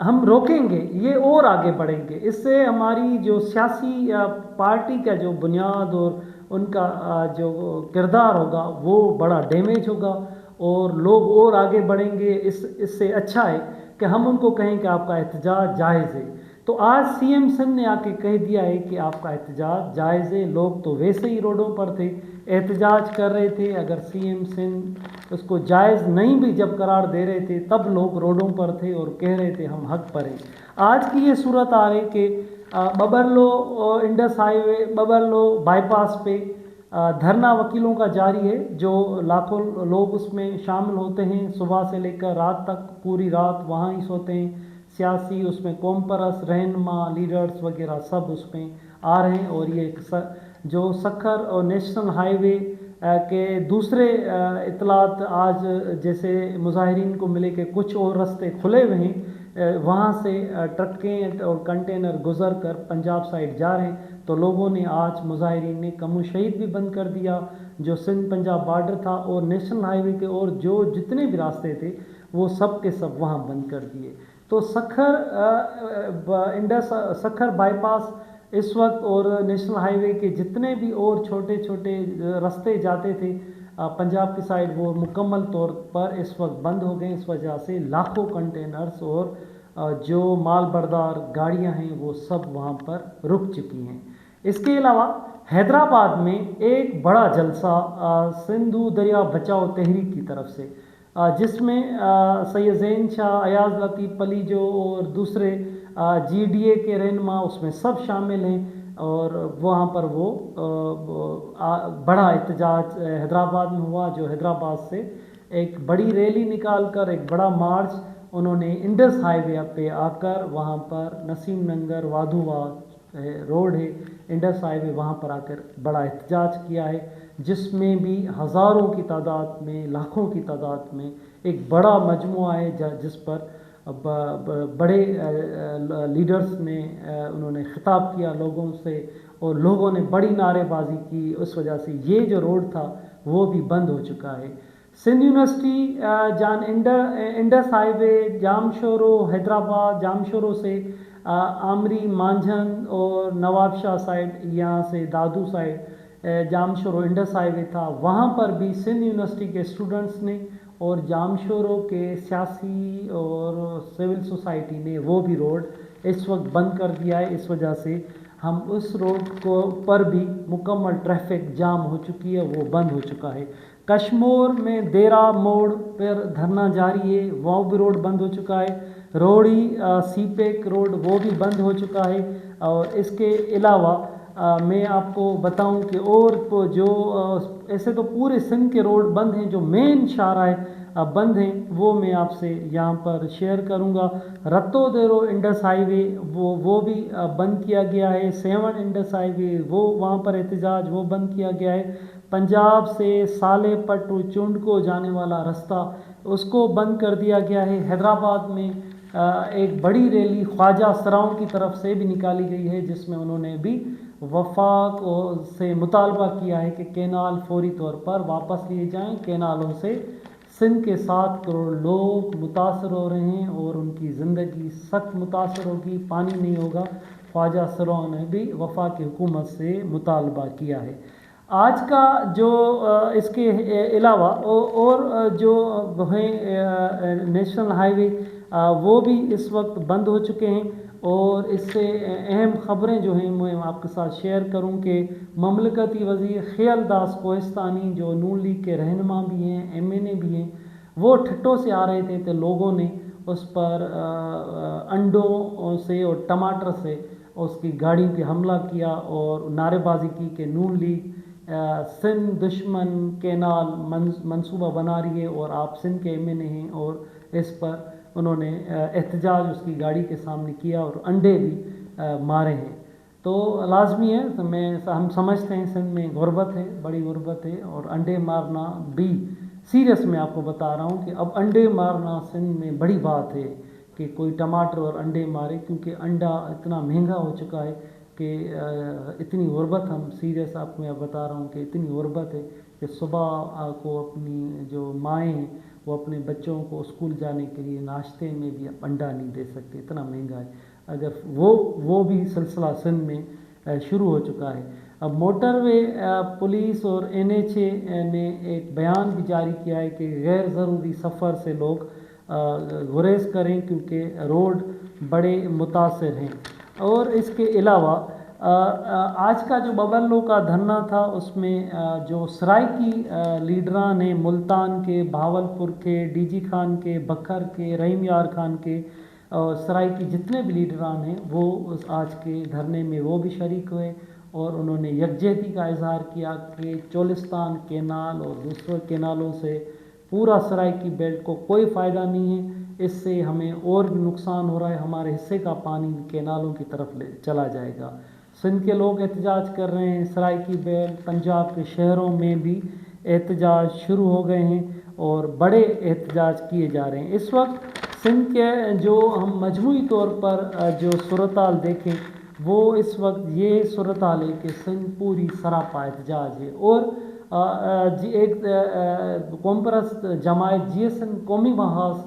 ہم روکیں گے یہ اور آگے بڑھیں گے. اس سے ہماری جو سیاسی پارٹی کا جو بنیاد اور ان کا جو کردار ہوگا وہ بڑا ڈیمیج ہوگا اور لوگ اور آگے بڑھیں گے. اس سے اچھا ہے کہ ہم ان کو کہیں کہ آپ کا احتجاج جائز ہے. تو آج سی ایم سندھ نے آ کے کہہ دیا ہے کہ آپ کا احتجاج جائز ہے. لوگ تو ویسے ہی روڈوں پر تھے, احتجاج کر رہے تھے. اگر سی ایم سندھ اس کو جائز نہیں بھی جب قرار دے رہے تھے تب لوگ روڈوں پر تھے اور کہہ رہے تھے ہم حق پر ہیں. آج کی یہ صورت آ رہی کہ Babarlo Indus high way Babarlo by پاس پہ دھرنا وکیلوں کا جاری ہے, جو لاکھوں لوگ اس میں شامل ہوتے ہیں. صبح سے لے کر رات تک پوری رات وہاں ہی سوتے ہیں. سیاسی اس میں قوم پرست رہنما لیڈرز وغیرہ سب اس میں آ رہے ہیں. اور یہ جو سکھر اور نیشنل ہائی وے کے دوسرے اطلاعات آج جیسے مظاہرین کو ملے کہ کچھ اور راستے کھلے ہوئے ہیں, وہاں سے ٹرکیں اور کنٹینر گزر کر پنجاب سائڈ جا رہے ہیں. تو لوگوں نے آج مظاہرین نے کم و شہید بھی بند کر دیا جو سندھ پنجاب بارڈر تھا, اور نیشنل ہائی وے کے اور جو جتنے بھی راستے تھے وہ سب کے سب وہاں بند کر دیے. تو سکھر بائی پاس اس وقت اور نیشنل ہائی وے کے جتنے بھی اور چھوٹے چھوٹے راستے جاتے تھے پنجاب کی سائڈ وہ مکمل طور پر اس وقت بند ہو گئے. اس وجہ سے لاکھوں کنٹینرز اور جو مال بردار گاڑیاں ہیں وہ سب وہاں پر رک چکی ہیں. اس کے علاوہ حیدرآباد میں ایک بڑا جلسہ سندھو دریا بچاؤ تحریک کی طرف سے, جس میں سید زین شاہ, ایاز لطیف پلیجو اور دوسرے جی ڈی اے کے رہنما اس میں سب شامل ہیں. اور وہاں پر وہ بڑا احتجاج حیدرآباد میں ہوا, جو حیدرآباد سے ایک بڑی ریلی نکال کر ایک بڑا مارچ انہوں نے انڈس ہائی وے پہ آ کر وہاں پر نسیم نگر وادھوا روڈ ہے انڈس ہائی وے, وہاں پر آ کر بڑا احتجاج کیا ہے, جس میں بھی ہزاروں کی تعداد میں لاکھوں کی تعداد میں ایک بڑا مجموعہ ہے جس پر بڑے لیڈرز نے انہوں نے خطاب کیا لوگوں سے اور لوگوں نے بڑی نعرے بازی کی. اس وجہ سے یہ جو روڈ تھا وہ بھی بند ہو چکا ہے. سندھ یونیورسٹی انڈس ہائی وے جام شورو حیدرآباد جام شورو سے آمری مانجھن اور نواب شاہ سائڈ یہاں سے دادو سائڈ جام شورو انڈس ہائی وے تھا, وہاں پر بھی سندھ یونیورسٹی کے اسٹوڈنٹس نے اور جام شورو کے سیاسی اور سول سوسائٹی نے وہ بھی روڈ اس وقت بند کر دیا ہے. اس وجہ سے ہم اس روڈ پر بھی مکمل ٹریفک جام ہو چکی ہے, وہ بند ہو چکا ہے. کشمور میں دیرا موڑ پر دھرنا جاری ہے, وہ بھی روڈ بند ہو چکا ہے. روڑی سی پیک روڈ وہ بھی بند ہو چکا ہے. اور اس کے علاوہ میں آپ کو بتاؤں کہ اور جو ایسے تو پورے سندھ کے روڈ بند ہیں, جو مین شاہراہیں بند ہیں وہ میں آپ سے یہاں پر شیئر کروں گا. رتو دیرو انڈس ہائی وے وہ بھی بند کیا گیا ہے. 7 انڈس ہائی وے وہ وہاں پر احتجاج وہ بند کیا گیا ہے. پنجاب سے سالے پٹ چنڈ کو جانے والا راستہ اس کو بند کر دیا گیا ہے. حیدرآباد میں ایک بڑی ریلی خواجہ سراؤں کی طرف سے بھی نکالی گئی ہے, جس میں انہوں نے بھی وفاق سے مطالبہ کیا ہے کہ کینال فوری طور پر واپس لیے جائیں. کینالوں سے سندھ کے 7 کروڑ لوگ متاثر ہو رہے ہیں اور ان کی زندگی سخت متاثر ہوگی, پانی نہیں ہوگا. خواجہ سراؤں نے بھی وفاقی حکومت سے مطالبہ کیا ہے. آج کا جو اس کے علاوہ اور جو ہیں نیشنل ہائی وے وہ بھی اس وقت بند ہو چکے ہیں. اور اس سے اہم خبریں جو ہیں میں آپ کے ساتھ شیئر کروں کہ مملکتی وزیر خیال داس کوہستانی جو نون لیگ کے رہنما بھی ہیں ایم این اے بھی ہیں, وہ ٹھٹوں سے آ رہے تھے تو لوگوں نے اس پر انڈوں سے اور ٹماٹر سے اس کی گاڑی پہ حملہ کیا اور نعرے بازی کی کہ نون لیگ سندھ دشمن کینال منصوبہ بنا رہی ہے اور آپ سندھ کے ایم این اے ہیں, اور اس پر انہوں نے احتجاج اس کی گاڑی کے سامنے کیا اور انڈے بھی مارے ہیں. تو لازمی ہے ہم سمجھتے ہیں سندھ میں غربت ہے, بڑی غربت ہے, اور انڈے مارنا بھی سیریس میں آپ کو بتا رہا ہوں کہ اب انڈے مارنا سندھ میں بڑی بات ہے کہ کوئی ٹماٹر اور انڈے مارے, کیونکہ انڈا اتنا مہنگا ہو چکا ہے کہ اتنی غربت، ہم سیریس آپ کو میں بتا رہا ہوں کہ اتنی غربت ہے کہ صبح کو اپنی جو مائیں ہیں وہ اپنے بچوں کو اسکول جانے کے لیے ناشتے میں بھی انڈا نہیں دے سکتے، اتنا مہنگا ہے. اگر وہ بھی سلسلہ سندھ میں شروع ہو چکا ہے. اب موٹر وے پولیس اور NHA نے ایک بیان بھی جاری کیا ہے کہ غیر ضروری سفر سے لوگ گریز کریں کیونکہ روڈ بڑے متاثر ہیں. اور اس کے علاوہ آج کا جو ببلو کا دھرنا تھا اس میں جو سرائیکی لیڈران ہیں، ملتان کے، بھاولپور کے، DG خان کے، بکھر کے، رحیم یار خان کے، اور سرائیکی جتنے بھی لیڈران ہیں وہ آج کے دھرنے میں وہ بھی شریک ہوئے اور انہوں نے یکجہتی کا اظہار کیا کہ چولستان کینال اور دوسرے کینالوں سے پورا سرائیکی بیلٹ کو کوئی فائدہ نہیں ہے، اس سے ہمیں اور بھی نقصان ہو رہا ہے، ہمارے حصے کا پانی کینالوں کی طرف چلا جائے گا. سندھ کے لوگ احتجاج کر رہے ہیں، سرائیکی بیلٹ پنجاب کے شہروں میں بھی احتجاج شروع ہو گئے ہیں اور بڑے احتجاج کیے جا رہے ہیں. اس وقت سندھ کے جو ہم مجموعی طور پر جو صورتحال دیکھیں وہ اس وقت یہ صورتحال ہے کہ سندھ پوری سراپا احتجاج ہے. اور ایک قوم پرست جماعت GSN قومی محاذ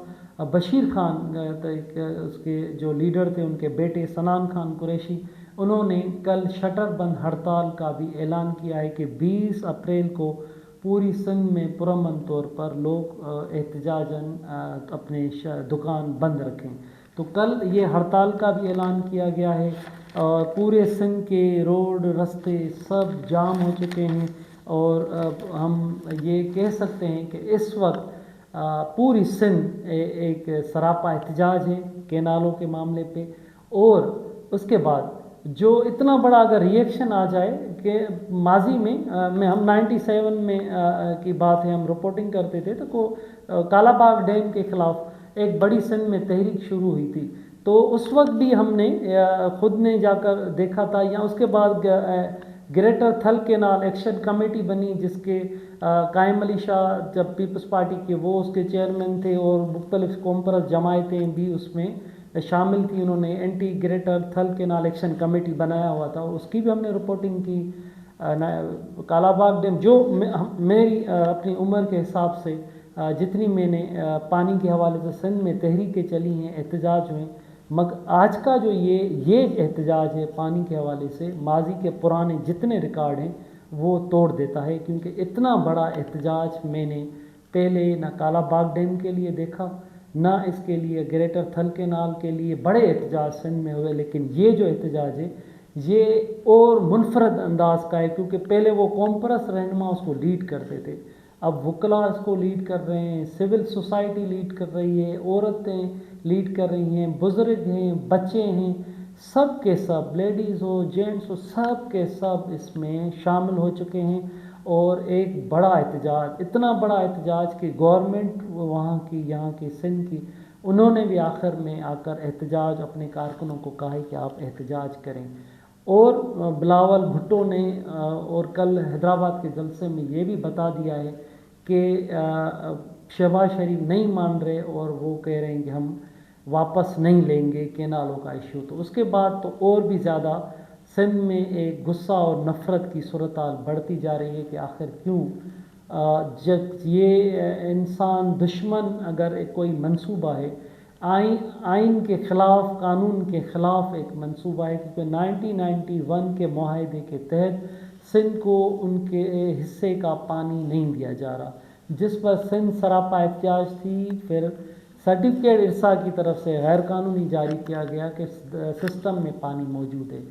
بشیر خان اس کے جو لیڈر تھے، ان کے بیٹے سنان خان قریشی، انہوں نے کل شٹر بند ہڑتال کا بھی اعلان کیا ہے کہ 20 اپریل کو پوری سندھ میں پرامن طور پر لوگ احتجاجاً اپنے دکان بند رکھیں. تو کل یہ ہڑتال کا بھی اعلان کیا گیا ہے اور پورے سندھ کے روڈ رستے سب جام ہو چکے ہیں اور ہم یہ کہہ سکتے ہیں کہ اس وقت پوری سندھ ایک سراپا احتجاج ہے کینالوں کے معاملے پہ. اور اس کے بعد جو اتنا بڑا اگر ریئیکشن آ جائے کہ ماضی میں ہم 97 میں کی بات ہے، ہم رپورٹنگ کرتے تھے تو کالا باغ ڈیم کے خلاف ایک بڑی سندھ میں تحریک شروع ہوئی تھی، تو اس وقت بھی ہم نے خود نے جا کر دیکھا تھا. یا اس کے بعد گریٹر تھل کینال ایکشن کمیٹی بنی جس کے قائم علی شاہ جب پیپلز پارٹی کے وہ اس کے چیئرمین تھے اور مختلف قوم پرست جماعتیں بھی اس میں شامل تھی، انہوں نے اینٹی گریٹر تھل کینال ایکشن کمیٹی بنایا ہوا تھا، اس کی بھی ہم نے رپورٹنگ کی. کالا باغ ڈیم جو میری اپنی عمر کے حساب سے جتنی میں نے پانی کے حوالے سے سندھ میں تحریکیں چلی ہیں، احتجاج ہوئے، مگر آج کا جو یہ احتجاج ہے پانی کے حوالے سے ماضی کے پرانے جتنے ریکارڈ ہیں وہ توڑ دیتا ہے. کیونکہ اتنا بڑا احتجاج میں نے پہلے نہ کالا باغ ڈیم کے لیے دیکھا، نہ اس کے لیے گریٹر تھل کینال کے لیے بڑے احتجاج سندھ میں ہوئے. لیکن یہ جو احتجاج ہے یہ اور منفرد انداز کا ہے کیونکہ پہلے وہ قوم پرست رہنما اس کو لیڈ کرتے تھے، اب وکلا اس کو لیڈ کر رہے ہیں، سول سوسائٹی لیڈ کر رہی ہے، عورتیں لیڈ کر رہی ہیں، بزرگ ہیں، بچے ہیں، سب کے سب لیڈیز ہو جینٹس ہو سب کے سب اس میں شامل ہو چکے ہیں. اور ایک بڑا احتجاج، اتنا بڑا احتجاج کہ گورنمنٹ وہاں کی یہاں کی سندھ کی انہوں نے بھی آخر میں آ کر احتجاج اپنے کارکنوں کو کہا ہے کہ آپ احتجاج کریں. اور بلاول بھٹو نے اور کل حیدرآباد کے جلسے میں یہ بھی بتا دیا ہے کہ شہباز شریف نہیں مان رہے اور وہ کہہ رہے ہیں کہ ہم واپس نہیں لیں گے کینالوں کا ایشو. تو اس کے بعد تو اور بھی زیادہ سندھ میں ایک غصہ اور نفرت کی صورتحال بڑھتی جا رہی ہے کہ آخر کیوں جب یہ انسان دشمن اگر ایک کوئی منصوبہ ہے، آئین کے خلاف، قانون کے خلاف ایک منصوبہ ہے، کیونکہ 1991 کے معاہدے کے تحت سندھ کو ان کے حصے کا پانی نہیں دیا جا رہا، جس پر سندھ سراپا احتجاج تھی. پھر سرٹیفکیٹ ارسا کی طرف سے غیر قانونی جاری کیا گیا کہ سسٹم میں پانی موجود ہے.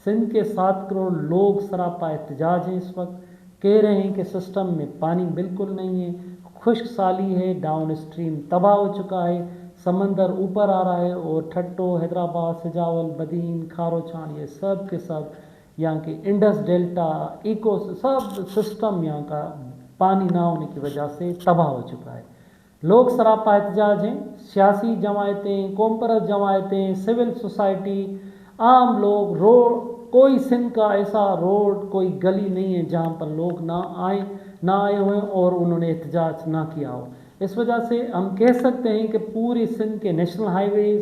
سندھ کے 7 کروڑ لوگ سراپا احتجاج ہیں، اس وقت کہہ رہے ہیں کہ سسٹم میں پانی بالکل نہیں ہے، خشک سالی ہے، ڈاؤن اسٹریم تباہ ہو چکا ہے، سمندر اوپر آ رہا ہے اور ٹھٹو، حیدرآباد، سجاول، بدین، کھارو چھان، یہ سب کے سب یہاں کے Indus delta eco sub system یہاں کا پانی نہ ہونے کی وجہ سے تباہ ہو چکا ہے. لوگ سراپا احتجاج ہیں، سیاسی جماعتیں، قوم پرست جماعتیں، سول سوسائٹی، عام لوگ، روڈ کوئی سندھ کا ایسا روڈ کوئی گلی نہیں ہے جہاں پر لوگ نہ آئے ہوئے اور انہوں نے احتجاج نہ کیا ہو. اس وجہ سے ہم کہہ سکتے ہیں کہ پوری سندھ کے نیشنل ہائی ویز،